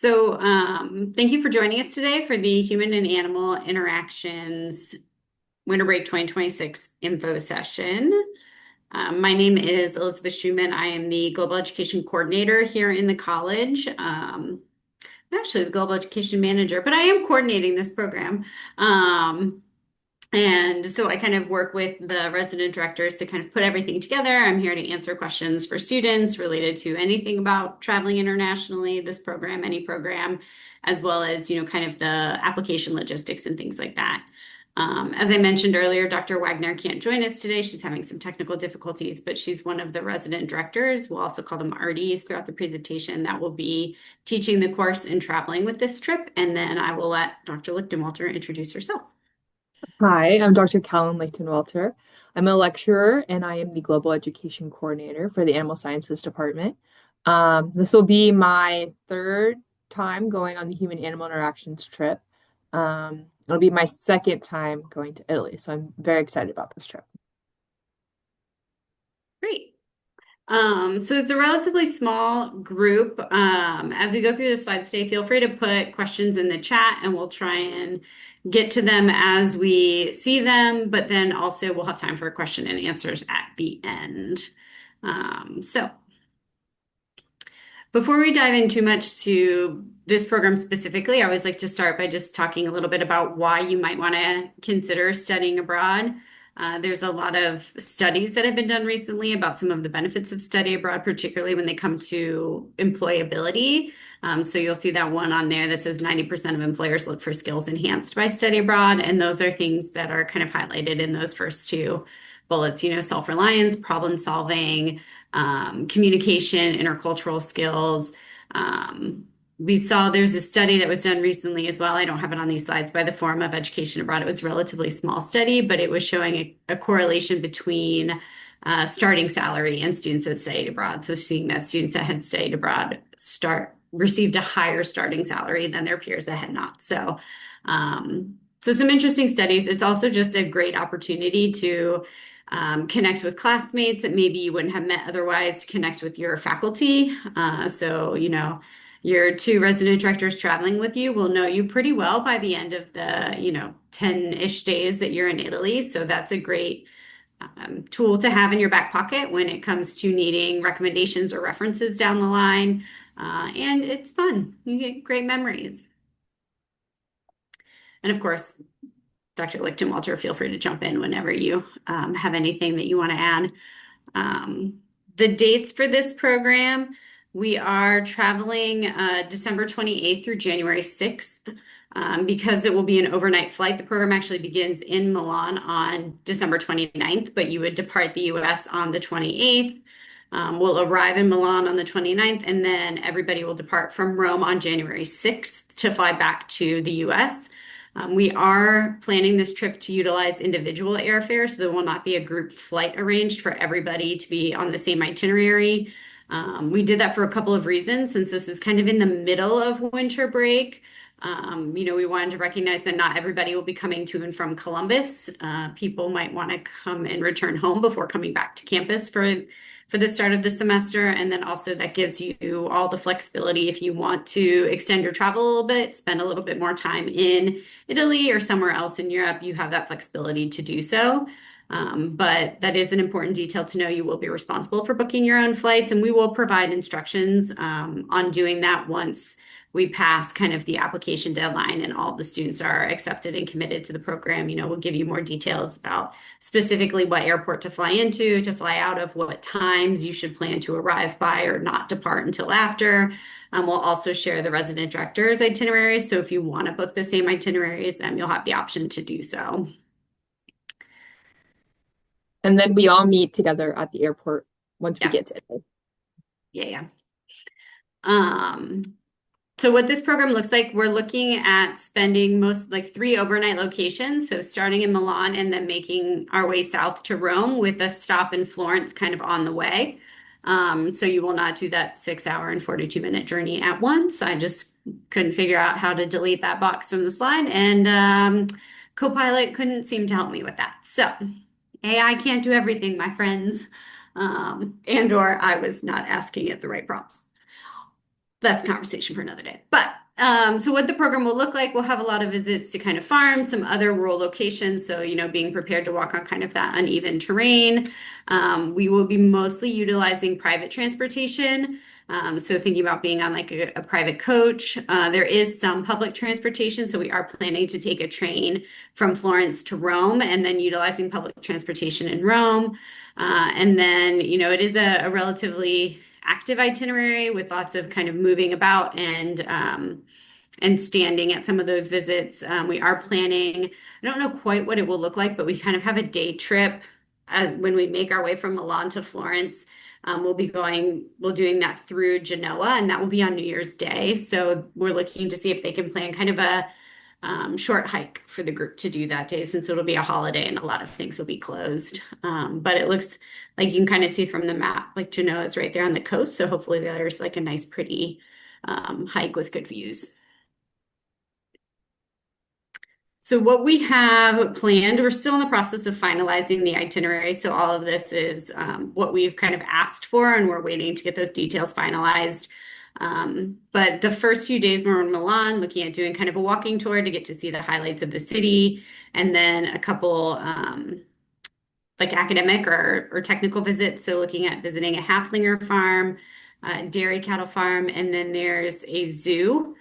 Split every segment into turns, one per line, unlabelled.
Thank you for joining us today for the Human and Animal Interactions Winter Break 2026 info session. My name is Elizabeth Schumann. I am the Global Education Coordinator here in the college. I'm actually the Global Education Manager, but I am coordinating this program. And so I kind of work with the resident directors to kind of put everything together. I'm here to answer questions for students related to anything about traveling internationally, this program, any program, as well as, kind of the application logistics and things like that. As I mentioned earlier, Dr. Wagner can't join us today. She's having some technical difficulties, but she's one of the resident directors. We'll also call them RDs throughout the presentation that will be teaching the course and traveling with this trip. And then I will let Dr. Lichtenwalter introduce herself.
Hi, I'm Dr. Callan Layton-Welter. I'm a lecturer and I am the Global Education Coordinator for the Animal Sciences Department. This will be my third time going on the Human Animal Interactions trip. It'll be my second time going to Italy, so I'm very excited about this trip.
Great. So it's a relatively small group. As we go through the slides today, feel free to put questions in the chat and we'll try and get to them as we see them, but then also we'll have time for question and answers at the end. So before we dive in too much to this program specifically, I always like to start by just talking a little bit about why you might want to consider studying abroad. There's a lot of studies that have been done recently about some of the benefits of study abroad, particularly when they come to employability. So you'll see that one on there that says 90% of employers look for skills enhanced by study abroad. And those are things that are kind of highlighted in those first two bullets, self-reliance, problem solving, communication, intercultural skills. We saw there's a study that was done recently as well. I don't have it on these slides by the Forum of Education Abroad. It was a relatively small study, but it was showing a correlation between starting salary and students that studied abroad. So seeing that students that had studied abroad received a higher starting salary than their peers that had not. So some interesting studies. It's also just a great opportunity to connect with classmates that maybe you wouldn't have met otherwise, to connect with your faculty. Your two resident directors traveling with you will know you pretty well by the end of the, 10-ish days that you're in Italy. So that's a great tool to have in your back pocket when it comes to needing recommendations or references down the line. And it's fun. You get great memories. And of course, Dr. Lichtenwalter, feel free to jump in whenever you have anything that you want to add. The dates for this program, we are traveling December 28th through January 6th. Because it will be an overnight flight, the program actually begins in Milan on December 29th, but you would depart the US on the 28th. We'll arrive in Milan on the 29th, and then everybody will depart from Rome on January 6th to fly back to the US. We are planning this trip to utilize individual airfare, so there will not be a group flight arranged for everybody to be on the same itinerary. We did that for a couple of reasons, since this is kind of in the middle of winter break. We wanted to recognize that not everybody will be coming to and from Columbus. People might want to come and return home before coming back to campus for the start of the semester. And then also that gives you all the flexibility if you want to extend your travel a little bit, spend a little bit more time in Italy or somewhere else in Europe, you have that flexibility to do so. But that is an important detail to know. You will be responsible for booking your own flights, and we will provide instructions on doing that once we pass kind of the application deadline and all the students are accepted and committed to the program. We'll give you more details about specifically what airport to fly into, to fly out of, what times you should plan to arrive by or not depart until after. We'll also share the resident director's itineraries. So if you want to book the same itineraries, then you'll have the option to do so.
And then we all meet together at the airport once we
Yeah.
get to Italy.
Yeah. So what this program looks like, we're looking at spending most like 3 overnight locations. So starting in Milan and then making our way south to Rome with a stop in Florence kind of on the way. So you will not do that 6-hour and 42-minute journey at once. I just couldn't figure out how to delete that box from the slide, and Copilot couldn't seem to help me with that. So AI can't do everything, my friends, and or I was not asking it the right prompts. That's a conversation for another day. But So what the program will look like, we'll have a lot of visits to kind of farms, some other rural locations. So, being prepared to walk on kind of that uneven terrain. We will be mostly utilizing private transportation. So thinking about being on like a private coach. There is some public transportation. So we are planning to take a train from Florence to Rome and then utilizing public transportation in Rome. And then, it is a relatively active itinerary with lots of kind of moving about and standing at some of those visits. We are planning, I don't know quite what it will look like, but we kind of have a day trip when we make our way from Milan to Florence. We'll doing that through Genoa, and that will be on New Year's Day. So we're looking to see if they can plan kind of a short hike for the group to do that day since it'll be a holiday and a lot of things will be closed. But it looks like you can kind of see from the map, like Genoa is right there on the coast. So hopefully there's like a nice, pretty hike with good views. So what we have planned, we're still in the process of finalizing the itinerary. So all of this is what we've kind of asked for, and we're waiting to get those details finalized. But the first few days we're in Milan, looking at doing kind of a walking tour to get to see the highlights of the city, and then a couple like academic or technical visits. So looking at visiting a Haflinger farm, dairy cattle farm, and then there's a zoo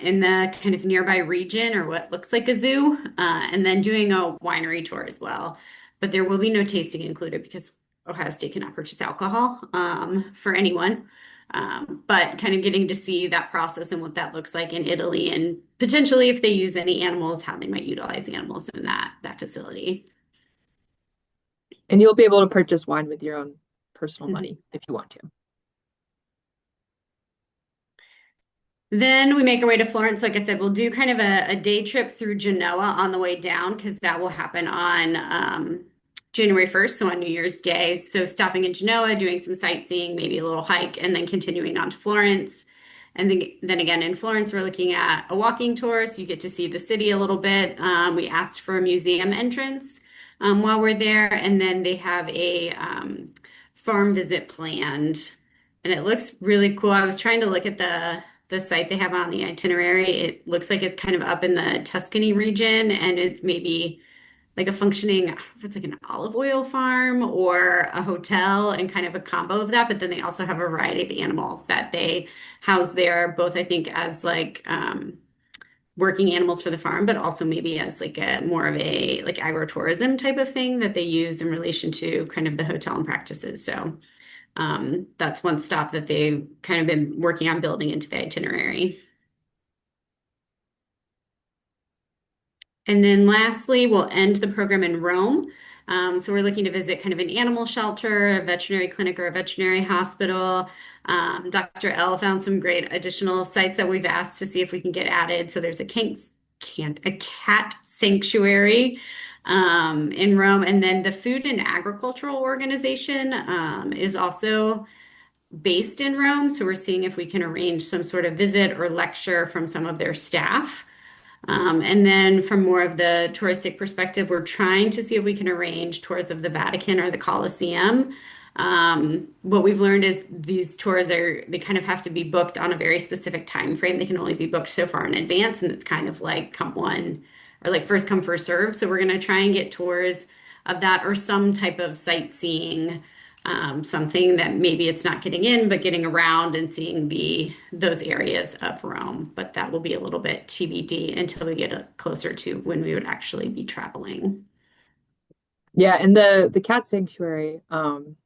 in the kind of nearby region or what looks like a zoo, and then doing a winery tour as well. But there will be no tasting included because Ohio State cannot purchase alcohol for anyone. But kind of getting to see that process and what that looks like in Italy, and potentially if they use any animals, how they might utilize animals in that facility.
And you'll be able to purchase wine with your own personal
Mhm.
money if you want to.
Then we make our way to Florence. Like I said, we'll do kind of a day trip through Genoa on the way down because that will happen on January 1st, so on New Year's Day. So stopping in Genoa, doing some sightseeing, maybe a little hike, and then continuing on to Florence. And then again in Florence, we're looking at a walking tour, so you get to see the city a little bit. We asked for a museum entrance while we're there, and then they have a farm visit planned, and it looks really cool. I was trying to look at the site they have on the itinerary. It looks like it's kind of up in the Tuscany region, and it's maybe like a functioning, I don't know if it's like an olive oil farm or a hotel and kind of a combo of that. But then they also have a variety of animals that they house there, both I think as like working animals for the farm, but also maybe as like a more of a like agritourism type of thing that they use in relation to kind of the hotel and practices. So that's one stop that they've kind of been working on building into the itinerary. And then lastly, we'll end the program in Rome. So we're looking to visit kind of an animal shelter, a veterinary clinic, or a veterinary hospital. Dr. L found some great additional sites that we've asked to see if we can get added. So there's a cat sanctuary in Rome, and then the Food and Agricultural Organization is also based in Rome. So we're seeing if we can arrange some sort of visit or lecture from some of their staff. And then from more of the touristic perspective, we're trying to see if we can arrange tours of the Vatican or the Colosseum. What we've learned is these tours they kind of have to be booked on a very specific time frame. They can only be booked so far in advance, and it's kind of like come one or like first come, first serve. So we're going to try and get tours of that or some type of sightseeing, something that maybe it's not getting in, but getting around and seeing those areas of Rome. But that will be a little bit TBD until we get closer to when we would actually be traveling.
Yeah, and the cat sanctuary, I'm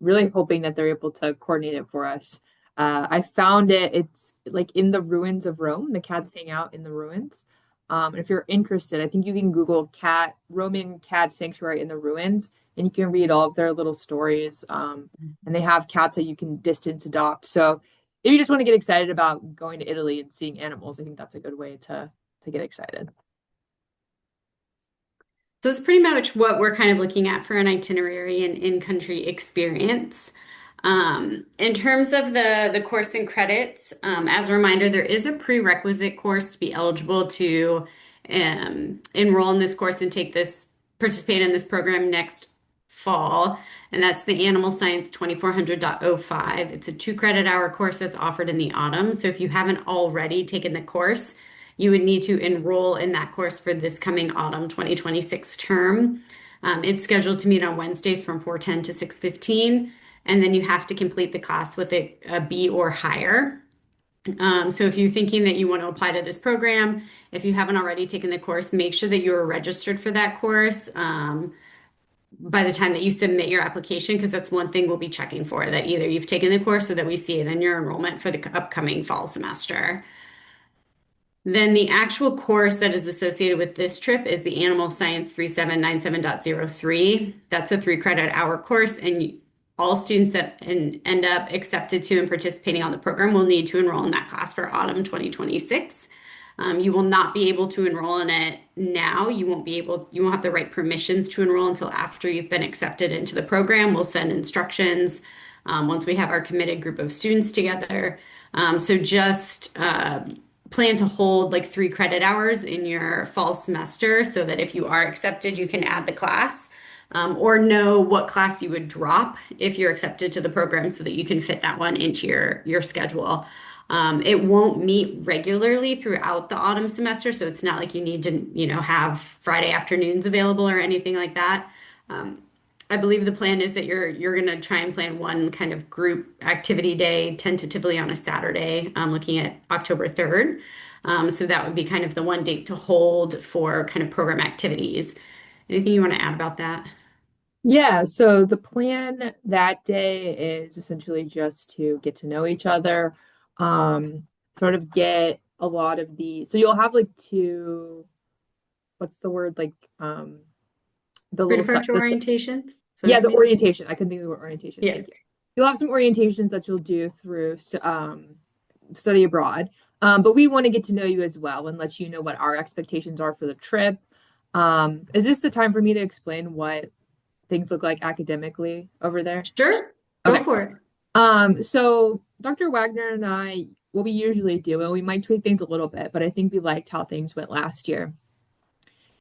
really hoping that they're able to coordinate it for us. I found it's like in the ruins of Rome. The cats hang out in the ruins. And if you're interested, I think you can Google Roman cat sanctuary in the ruins, and you can read all of their little stories. And they have cats that you can distance adopt. So if you just want to get excited about going to Italy and seeing animals, I think that's a good way to get excited.
So it's pretty much what we're kind of looking at for an itinerary and in-country experience. In terms of the course and credits, as a reminder, there is a prerequisite course to be eligible to enroll in this course and participate in this program next fall, and that's the Animal Science 2400.05. It's a 2 credit hour course that's offered in the autumn. So if you haven't already taken the course, you would need to enroll in that course for this coming autumn 2026 term. It's scheduled to meet on Wednesdays from 4:10 to 6:15, and then you have to complete the class with a B or higher. So if you're thinking that you want to apply to this program, if you haven't already taken the course, make sure that you're registered for that course by the time that you submit your application, because that's one thing we'll be checking for, that either you've taken the course or that we see it in your enrollment for the upcoming fall semester. Then the actual course that is associated with this trip is the Animal Science 3797.03. That's a 3 credit hour course, and all students that end up accepted to and participating on the program will need to enroll in that class for autumn 2026. You will not be able to enroll in it now. You won't have the right permissions to enroll until after you've been accepted into the program. We'll send instructions once we have our committed group of students together. So just plan to hold like 3 credit hours in your fall semester so that if you are accepted, you can add the class. Or know what class you would drop if you're accepted to the program so that you can fit that one into your schedule. It won't meet regularly throughout the autumn semester, so it's not like you need to, have Friday afternoons available or anything like that. I believe the plan is that you're going to try and plan one kind of group activity day tentatively on a Saturday, looking at October 3rd. So that would be kind of the one date to hold for kind of program activities. Anything you want to add about that?
Yeah, so the plan that day is essentially just to get to know each other, um, sort of get a lot of so you'll have like two, what's the word, like the little
Pre-departure
this
orientations? Is that what
yeah,
you
the
mean?
orientation. I couldn't think of the word orientation.
Yeah.
Thank you. You'll have some orientations that you'll do through study abroad. But we want to get to know you as well and let you know what our expectations are for the trip. Is this the time for me to explain what things look like academically over there?
Sure. Go
Okay.
for it.
So Dr. Wagner and I, what we usually do, and we might tweak things a little bit, but I think we liked how things went last year.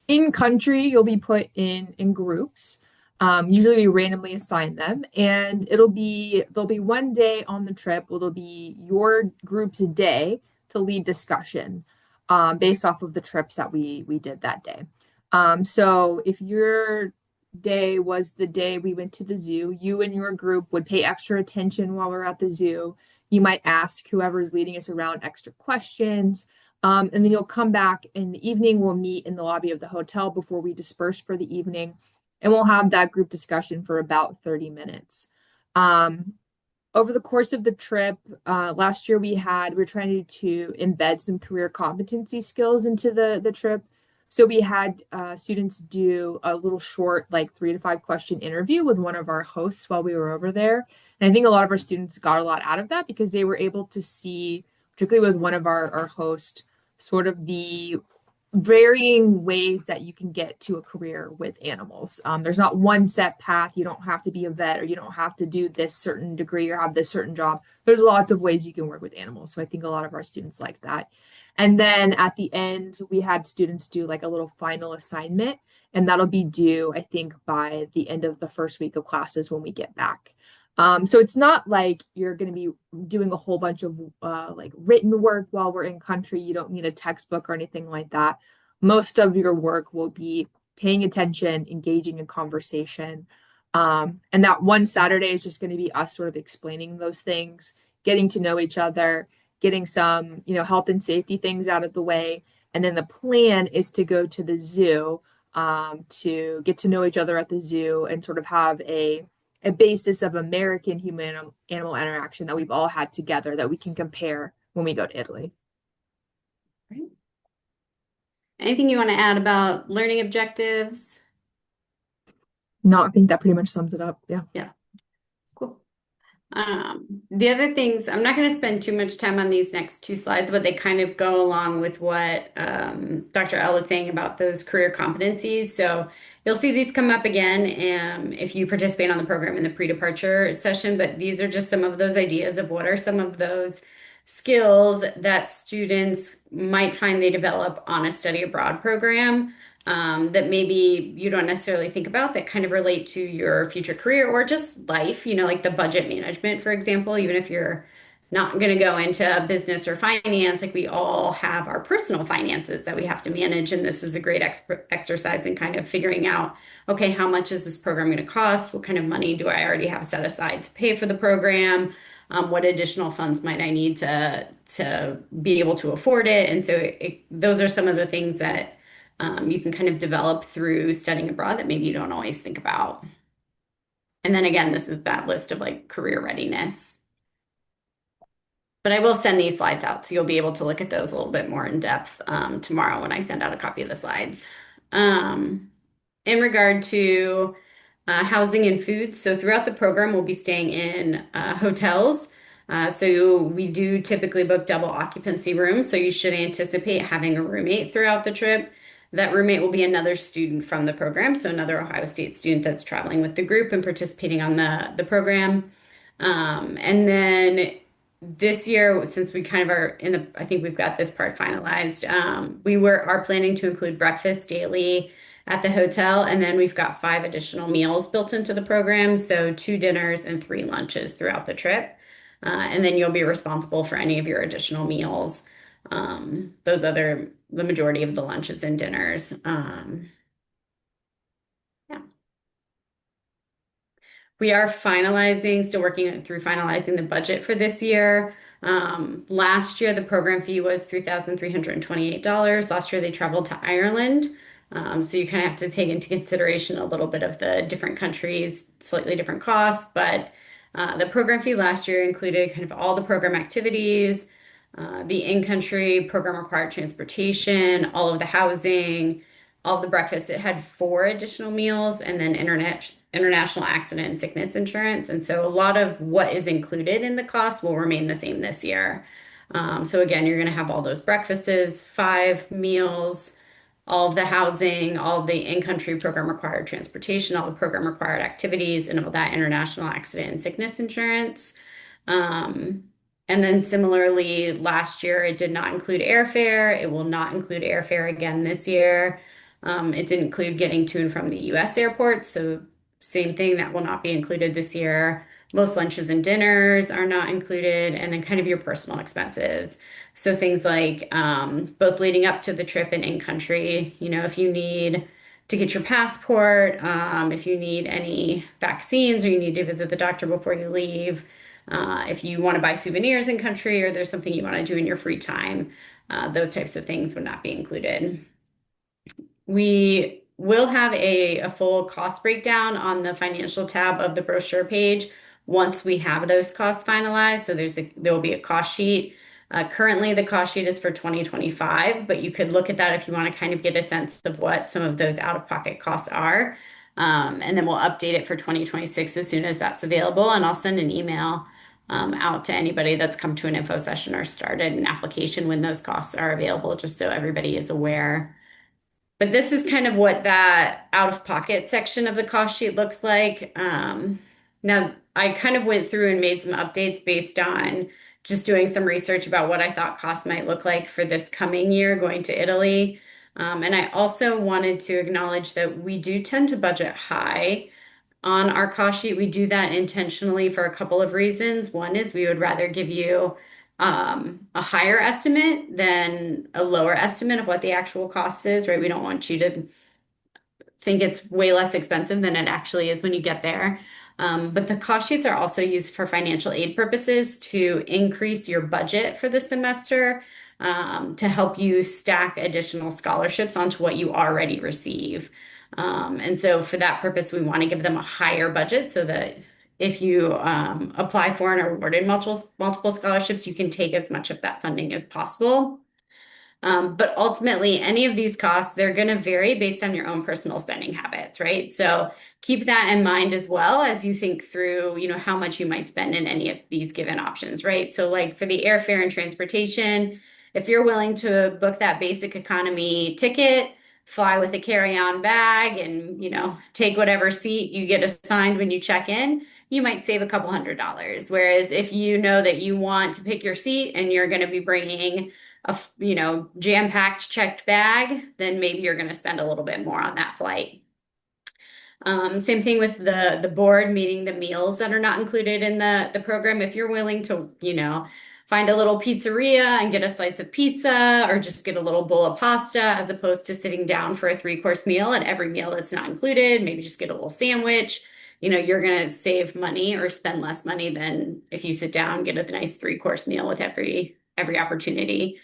In country, you'll be put in groups. Usually we randomly assign them, and there'll be one day on the trip where it'll be your group's day to lead discussion based off of the trips that we did that day. So if your day was the day we went to the zoo, you and your group would pay extra attention while we're at the zoo. You might ask whoever's leading us around extra questions. And then you'll come back in the evening. We'll meet in the lobby of the hotel before we disperse for the evening. And we'll have that group discussion for about 30 minutes. Over the course of the trip, last year we were trying to embed some career competency skills into the trip. So we had students do a little short, like 3 to 5 question interview with one of our hosts while we were over there. And I think a lot of our students got a lot out of that because they were able to see, particularly with one of our hosts, sort of the varying ways that you can get to a career with animals. There's not one set path. You don't have to be a vet or you don't have to do this certain degree or have this certain job. There's lots of ways you can work with animals. So I think a lot of our students like that. And then at the end, we had students do like a little final assignment, and that'll be due, I think, by the end of the first week of classes when we get back. So it's not like you're going to be doing a whole bunch of like written work while we're in country. You don't need a textbook or anything like that. Most of your work will be paying attention, engaging in conversation. And that one Saturday is just going to be us sort of explaining those things, getting to know each other, getting some, health and safety things out of the way. And then the plan is to go to the zoo to get to know each other at the zoo and sort of have a basis of American human animal interaction that we've all had together that we can compare when we go to Italy.
Right. Anything you want to add about learning objectives?
No, I think that pretty much sums it up. Yeah.
Yeah. Cool. The other things, I'm not going to spend too much time on these next 2 slides, but they kind of go along with what Dr. L was saying about those career competencies. So you'll see these come up again if you participate on the program in the pre-departure session, but these are just some of those ideas of what are some of those skills that students might find they develop on a study abroad program. that maybe you don't necessarily think about that kind of relate to your future career or just life, like the budget management, for example, even if you're not going to go into business or finance, like we all have our personal finances that we have to manage. And this is a great exercise in kind of figuring out, okay, how much is this program going to cost? What kind of money do I already have set aside to pay for the program? What additional funds might I need to be able to afford it? And so those are some of the things that you can kind of develop through studying abroad that maybe you don't always think about. And then again, this is that list of like career readiness. But I will send these slides out, so you'll be able to look at those a little bit more in depth tomorrow when I send out a copy of the slides. Um, in regard to housing and food, so throughout the program, we'll be staying in hotels. So we do typically book double occupancy rooms, so you should anticipate having a roommate throughout the trip. That roommate will be another student from the program, so another Ohio State student that's traveling with the group and participating on the program. And then this year, since we kind of are in I think we've got this part finalized. We are planning to include breakfast daily at the hotel, and then we've got 5 additional meals built into the program, so 2 dinners and 3 lunches throughout the trip. And then you'll be responsible for any of your additional meals. The majority of the lunches and dinners. Yeah. We are still working through finalizing the budget for this year. Last year, the program fee was $3,328. Last year, they traveled to Ireland. So you kind of have to take into consideration a little bit of the different countries, slightly different costs. But the program fee last year included kind of all the program activities, the in-country program required transportation, all of the housing, all of the breakfast. It had 4 additional meals and then international accident and sickness insurance. And so a lot of what is included in the cost will remain the same this year. So again, you're going to have all those breakfasts, 5 meals, all of the housing, all of the in-country program required transportation, all the program required activities, and all that international accident and sickness insurance. Um, and then similarly, last year it did not include airfare. It will not include airfare again this year. It didn't include getting to and from the US airports. So same thing, that will not be included this year. Most lunches and dinners are not included, and then kind of your personal expenses. So things like both leading up to the trip and in country, if you need to get your passport, if you need any vaccines or you need to visit the doctor before you leave, if you want to buy souvenirs in country or there's something you want to do in your free time, those types of things would not be included. We will have a full cost breakdown on the financial tab of the brochure page once we have those costs finalized. So there will be a cost sheet. Currently, the cost sheet is for 2025, but you could look at that if you want to kind of get a sense of what some of those out-of-pocket costs are. And then we'll update it for 2026 as soon as that's available. And I'll send an email out to anybody that's come to an info session or started an application when those costs are available, just so everybody is aware. But this is kind of what that out-of-pocket section of the cost sheet looks like. Now, I kind of went through and made some updates based on just doing some research about what I thought costs might look like for this coming year going to Italy. And I also wanted to acknowledge that we do tend to budget high on our cost sheet. We do that intentionally for a couple of reasons. One is we would rather give you a higher estimate than a lower estimate of what the actual cost is, right? We don't want you to think it's way less expensive than it actually is when you get there. But the cost sheets are also used for financial aid purposes to increase your budget for the semester, to help you stack additional scholarships onto what you already receive. And so for that purpose, we want to give them a higher budget so that if you apply for and are awarded multiple scholarships, you can take as much of that funding as possible. But ultimately, any of these costs, they're going to vary based on your own personal spending habits, right? So keep that in mind as well as you think through, how much you might spend in any of these given options, right? So like for the airfare and transportation, if you're willing to book that basic economy ticket, fly with a carry-on bag and, take whatever seat you get assigned when you check in, you might save a couple $100s. Whereas if you know that you want to pick your seat and you're going to be bringing jam-packed checked bag, then maybe you're going to spend a little bit more on that flight. Same thing with the board, meaning the meals that are not included in the program. If you're willing to, find a little pizzeria and get a slice of pizza or just get a little bowl of pasta as opposed to sitting down for a three-course meal and every meal that's not included, maybe just get a little sandwich. You're going to save money or spend less money than if you sit down and get a nice three-course meal with every opportunity.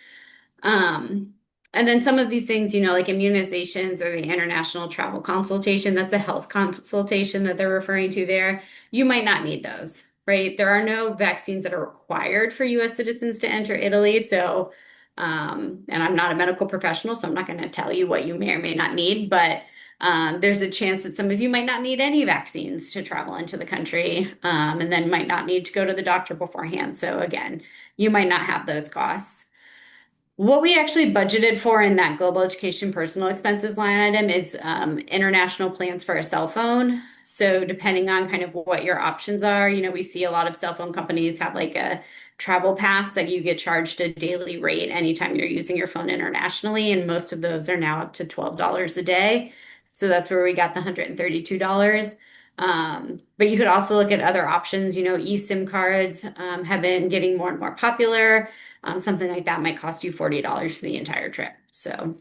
Um, and then some of these things, like immunizations or the international travel consultation, that's a health consultation that they're referring to there. You might not need those, right? There are no vaccines that are required for US citizens to enter Italy. So, and I'm not a medical professional, so I'm not going to tell you what you may or may not need, but there's a chance that some of you might not need any vaccines to travel into the country, and then might not need to go to the doctor beforehand. So again, you might not have those costs. What we actually budgeted for in that global education personal expenses line item is international plans for a cell phone. So depending on kind of what your options are, we see a lot of cell phone companies have like a travel pass that you get charged a daily rate anytime you're using your phone internationally, and most of those are now up to $12 a day. So that's where we got the $132. But you could also look at other options. eSIM cards have been getting more and more popular. Something like that might cost you $40 for the entire trip. So,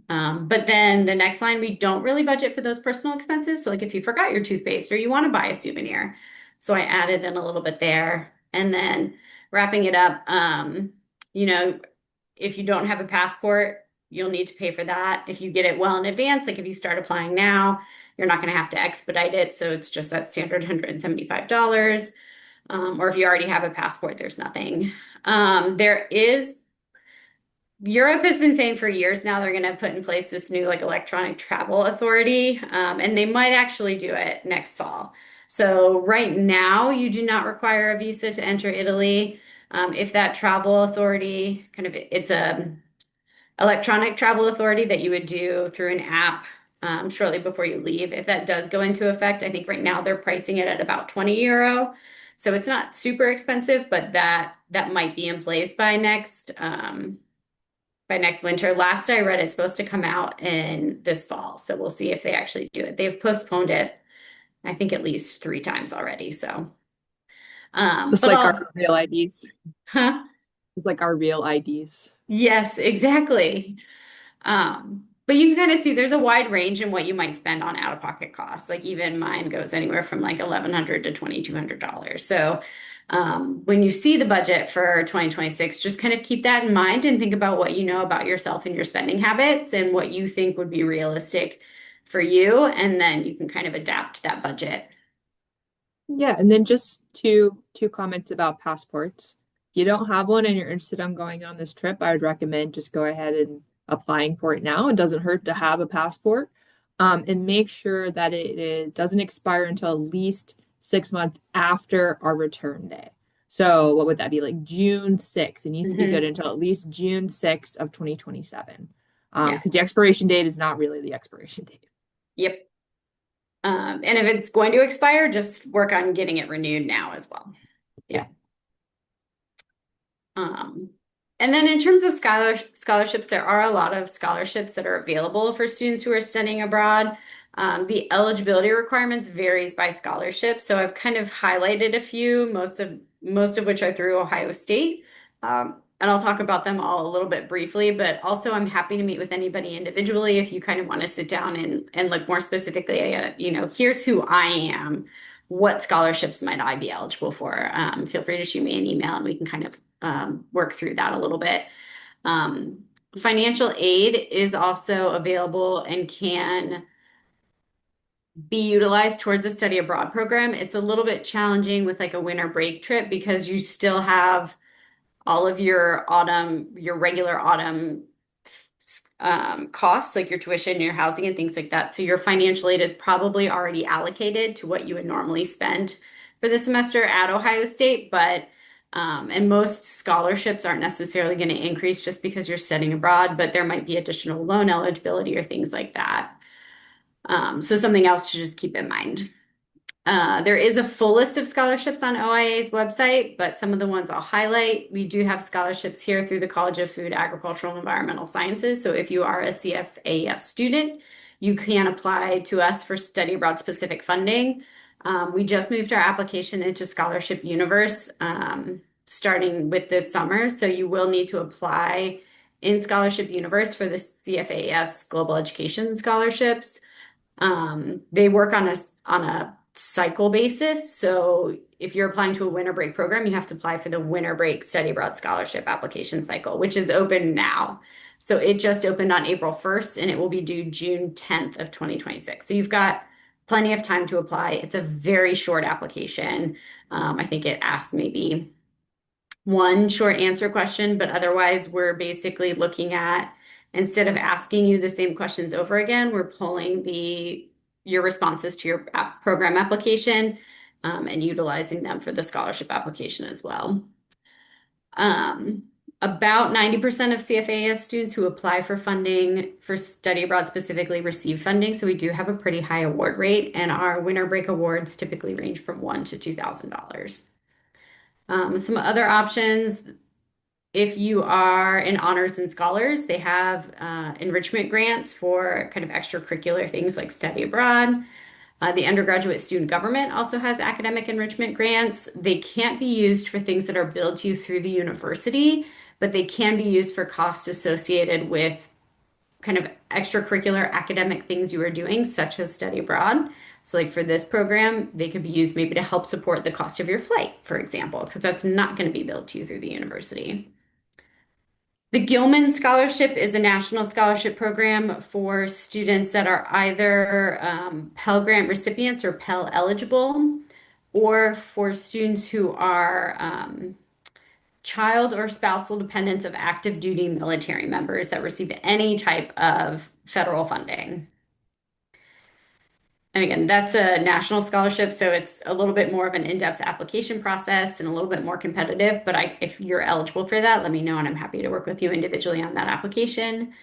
but then the next line, we don't really budget for those personal expenses. So like if you forgot your toothpaste or you want to buy a souvenir. So I added in a little bit there. And then wrapping it up, you know, if you don't have a passport, you'll need to pay for that. If you get it well in advance, like if you start applying now, you're not going to have to expedite it. So it's just that standard $175. Or if you already have a passport, there's nothing. Europe has been saying for years now they're going to put in place this new like electronic travel authority, and they might actually do it next fall. So right now you do not require a visa to enter Italy. If that travel authority it's a electronic travel authority that you would do through an app shortly before you leave. If that does go into effect, I think right now they're pricing it at about 20 euro. So it's not super expensive, but that might be in place by next winter. Last I read, it's supposed to come out in this fall. So we'll see if they actually do it. They've postponed it, I think at least 3 times already. So,
Just
but
like
I'll,
our real IDs.
huh?
Just like our real IDs.
Yes, exactly. But you can kind of see there's a wide range in what you might spend on out-of-pocket costs. Like even mine goes anywhere from like $1,100 to $2,200. So when you see the budget for 2026, just kind of keep that in mind and think about what you know about yourself and your spending habits and what you think would be realistic for you. And then you can kind of adapt that budget.
Yeah, and then just two comments about passports. If you don't have one and you're interested in going on this trip, I would recommend just go ahead and applying for it now. It doesn't hurt to have a passport. And make sure that it doesn't expire until at least 6 months after our return day. So what would that be like June 6th? It needs to be good
Hmm.
until at least June 6th of 2027.
Yeah.
Because the expiration date is not really the expiration date.
Yep. And if it's going to expire, just work on getting it renewed now as well.
Yeah.
Yeah. And then in terms of scholarships, there are a lot of scholarships that are available for students who are studying abroad. The eligibility requirements varies by scholarship, so I've kind of highlighted a few, most of which are through Ohio State. And I'll talk about them all a little bit briefly, but also I'm happy to meet with anybody individually if you kind of want to sit down and look more specifically at, here's who I am. What scholarships might I be eligible for? Feel free to shoot me an email and we can kind of work through that a little bit. Financial aid is also available and can be utilized towards a study abroad program. It's a little bit challenging with like a winter break trip because you still have all of your regular autumn costs, like your tuition, your housing, and things like that. So your financial aid is probably already allocated to what you would normally spend for the semester at Ohio State, but and most scholarships aren't necessarily going to increase just because you're studying abroad, but there might be additional loan eligibility or things like that. So something else to just keep in mind. There is a full list of scholarships on OIA's website, but some of the ones I'll highlight. We do have scholarships here through the College of Food, Agricultural, and Environmental Sciences. So if you are a CFAS student, you can apply to us for study abroad specific funding. We just moved our application into Scholarship Universe starting with this summer. So you will need to apply in Scholarship Universe for the CFAS Global Education Scholarships. They work on a cycle basis. So if you're applying to a winter break program, you have to apply for the winter break study abroad scholarship application cycle, which is open now. So it just opened on April 1st and it will be due June 10th of 2026. So you've got plenty of time to apply. It's a very short application. I think it asks maybe one short answer question, but otherwise we're basically looking at, instead of asking you the same questions over again, we're pulling your responses to your program application and utilizing them for the scholarship application as well. About 90% of CFAS students who apply for funding for study abroad specifically receive funding. So we do have a pretty high award rate, and our winter break awards typically range from $1,000 to $2,000. Some other options, if you are in honors and scholars, they have enrichment grants for kind of extracurricular things like study abroad. The undergraduate student government also has academic enrichment grants. They can't be used for things that are billed to you through the university, but they can be used for costs associated with kind of extracurricular academic things you are doing, such as study abroad. So, like for this program, they could be used maybe to help support the cost of your flight, for example, because that's not going to be billed to you through the university. The Gilman Scholarship is a national scholarship program for students that are either Pell Grant recipients or Pell eligible, or for students who are child or spousal dependents of active duty military members that receive any type of federal funding. And again, that's a national scholarship, so it's a little bit more of an in-depth application process and a little bit more competitive. But if you're eligible for that, let me know, and I'm happy to work with you individually on that application.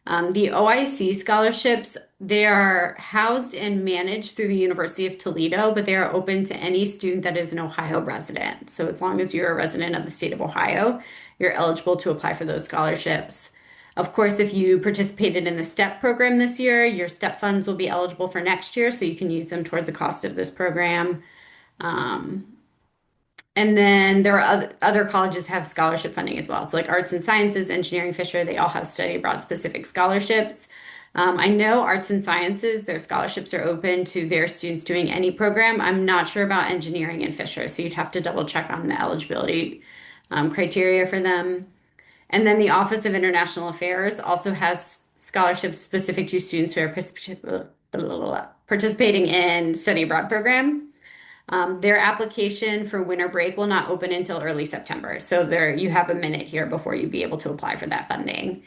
The OIC scholarships, they are housed and managed through the University of Toledo, but they are open to any student that is an Ohio resident. So as long as you're a resident of the state of Ohio, you're eligible to apply for those scholarships. Of course, if you participated in the STEP program this year, your STEP funds will be eligible for next year, so you can use them towards the cost of this program. Um, and then there are other colleges have scholarship funding as well. It's like Arts and Sciences, Engineering, Fisher, they all have study abroad specific scholarships. I know Arts and Sciences, their scholarships are open to their students doing any program. I'm not sure about Engineering and Fisher, so you'd have to double check on the eligibility criteria for them. And then the Office of International Affairs also has scholarships specific to students who are participating in study abroad programs. Their application for winter break will not open until early September. So there you have a minute here before you be able to apply for that funding.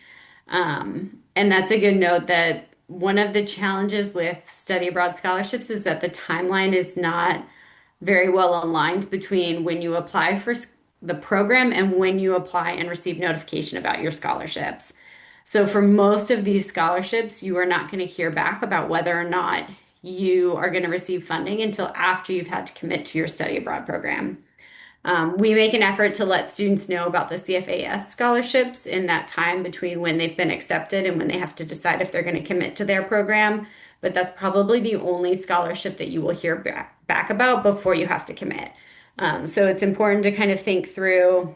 And that's a good note that one of the challenges with study abroad scholarships is that the timeline is not very well aligned between when you apply for the program and when you apply and receive notification about your scholarships. So for most of these scholarships, you are not going to hear back about whether or not you are going to receive funding until after you've had to commit to your study abroad program. We make an effort to let students know about the CFAS scholarships in that time between when they've been accepted and when they have to decide if they're going to commit to their program. But that's probably the only scholarship that you will hear back about before you have to commit. So it's important to kind of think through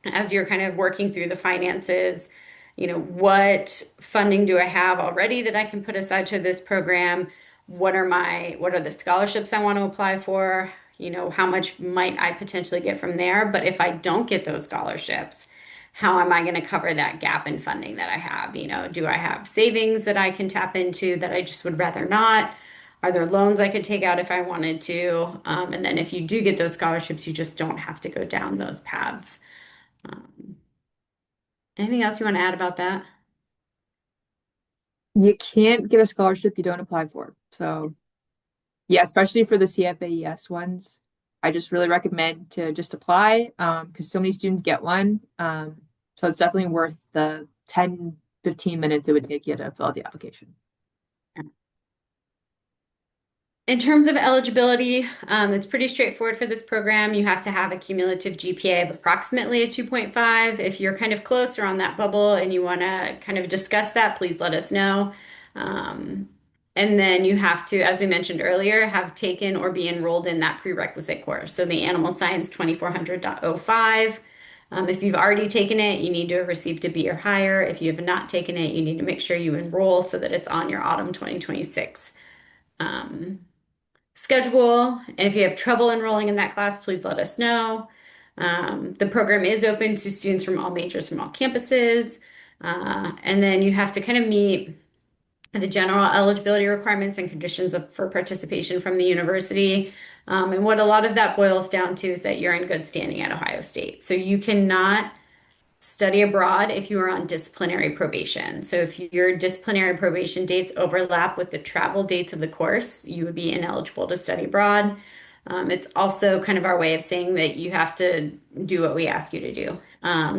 as you're kind of working through the finances, what funding do I have already that I can put aside to this program? What are the scholarships I want to apply for? How much might I potentially get from there? But if I don't get those scholarships, how am I going to cover that gap in funding that I have? Do I have savings that I can tap into that I just would rather not? Are there loans I could take out if I wanted to? And then if you do get those scholarships, you just don't have to go down those paths. Um, Anything else you want to add about that?
You can't get a scholarship you don't apply for. So, yeah, especially for the CFAES ones, I just really recommend to just apply because so many students get one. So it's definitely worth the 10, 15 minutes it would take you to fill out the application.
In terms of eligibility, it's pretty straightforward for this program. You have to have a cumulative GPA of approximately a 2.5. If you're kind of close or on that bubble and you want to kind of discuss that, please let us know. Um, and then you have to, as we mentioned earlier, have taken or be enrolled in that prerequisite course. So the Animal Science 2400.05. If you've already taken it, you need to have received a B or higher. If you have not taken it, you need to make sure you enroll so that it's on your autumn 2026 um, schedule. And if you have trouble enrolling in that class, please let us know. The program is open to students from all majors, from all campuses. And then you have to kind of meet the general eligibility requirements and conditions for participation from the university. And what a lot of that boils down to is that you're in good standing at Ohio State. So you cannot study abroad if you are on disciplinary probation. So if your disciplinary probation dates overlap with the travel dates of the course, you would be ineligible to study abroad. It's also kind of our way of saying that you have to do what we ask you to do.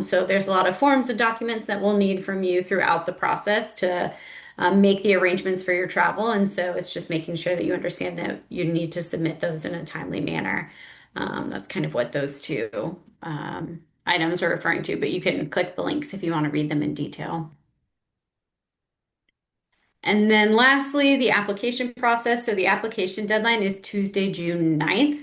So there's a lot of forms and documents that we'll need from you throughout the process to make the arrangements for your travel. And so it's just making sure that you understand that you need to submit those in a timely manner. That's kind of what those two items are referring to, but you can click the links if you want to read them in detail. And then lastly, the application process. So the application deadline is Tuesday, June 9th.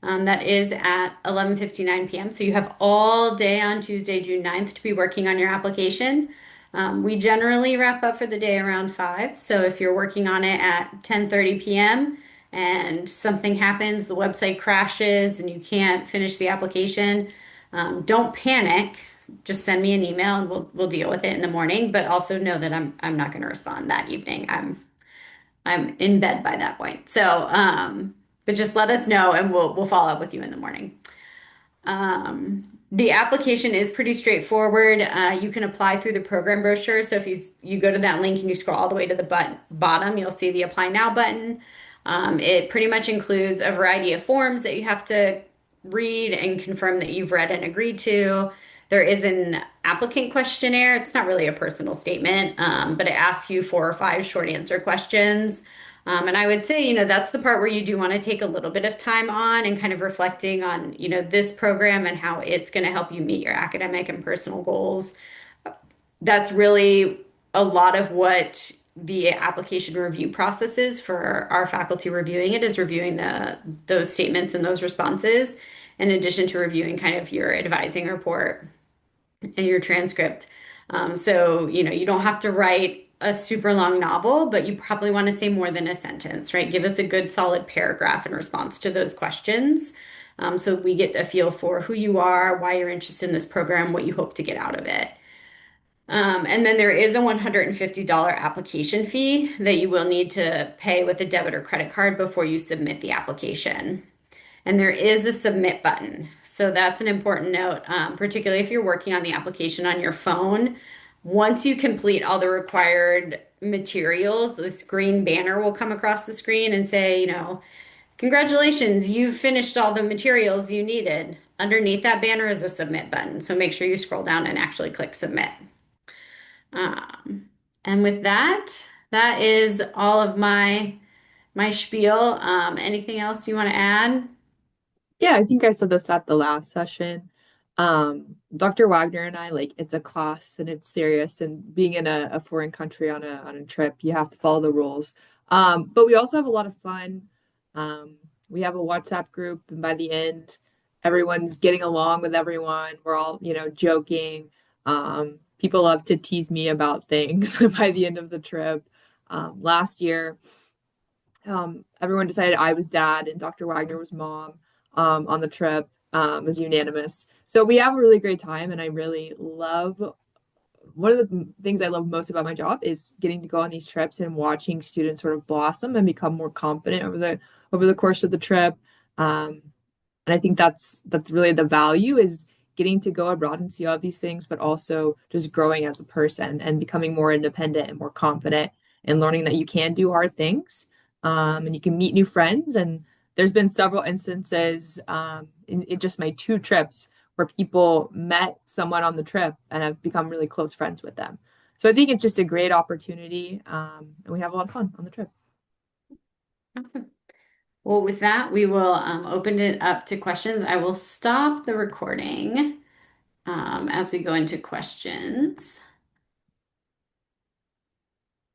That is at 11:59 p.m. So you have all day on Tuesday, June 9th to be working on your application. We generally wrap up for the day around 5. So if you're working on it at 10:30 p.m. and something happens, the website crashes and you can't finish the application, don't panic. Just send me an email and we'll deal with it in the morning. But also know that I'm not going to respond that evening. I'm in bed by that point. So, but just let us know and we'll follow up with you in the morning. The application is pretty straightforward. You can apply through the program brochure. So if you go to that link and you scroll all the way to the bottom, you'll see the Apply Now button. It pretty much includes a variety of forms that you have to read and confirm that you've read and agreed to. There is an applicant questionnaire. It's not really a personal statement, but it asks you 4 or 5 short answer questions. And I would say, that's the part where you do want to take a little bit of time on and kind of reflecting on, this program and how it's going to help you meet your academic and personal goals. That's really a lot of what the application review process is for our faculty reviewing it, is reviewing those statements and those responses, in addition to reviewing kind of your advising report and your transcript. So, you don't have to write a super long novel, but you probably want to say more than a sentence, right? Give us a good solid paragraph in response to those questions. So we get a feel for who you are, why you're interested in this program, what you hope to get out of it. And then there is a $150 application fee that you will need to pay with a debit or credit card before you submit the application. And there is a submit button. So that's an important note, particularly if you're working on the application on your phone. Once you complete all the required materials, this green banner will come across the screen and say, congratulations, you've finished all the materials you needed. Underneath that banner is a submit button. So make sure you scroll down and actually click submit. And with that, that is all of my spiel. Anything else you want to add?
Yeah, I think I said this at the last session. Dr. Wagner and I, like, it's a class and it's serious, and being in a foreign country on a trip, you have to follow the rules. But we also have a lot of fun. We have a WhatsApp group, and by the end, everyone's getting along with everyone. We're all, joking. People love to tease me about things by the end of the trip. Last year, everyone decided I was dad and Dr. Wagner was mom on the trip. It was unanimous. So we have a really great time, and I really love one of the things I love most about my job is getting to go on these trips and watching students sort of blossom and become more confident over the course of the trip. And I think that's really the value, is getting to go abroad and see all of these things, but also just growing as a person and becoming more independent and more confident, and learning that you can do hard things, and you can meet new friends. And there's been several instances in just my 2 trips where people met someone on the trip and have become really close friends with them. So I think it's just a great opportunity, and we have a lot of fun on the trip.
Awesome. Well, with that, we will open it up to questions. I will stop the recording as we go into questions.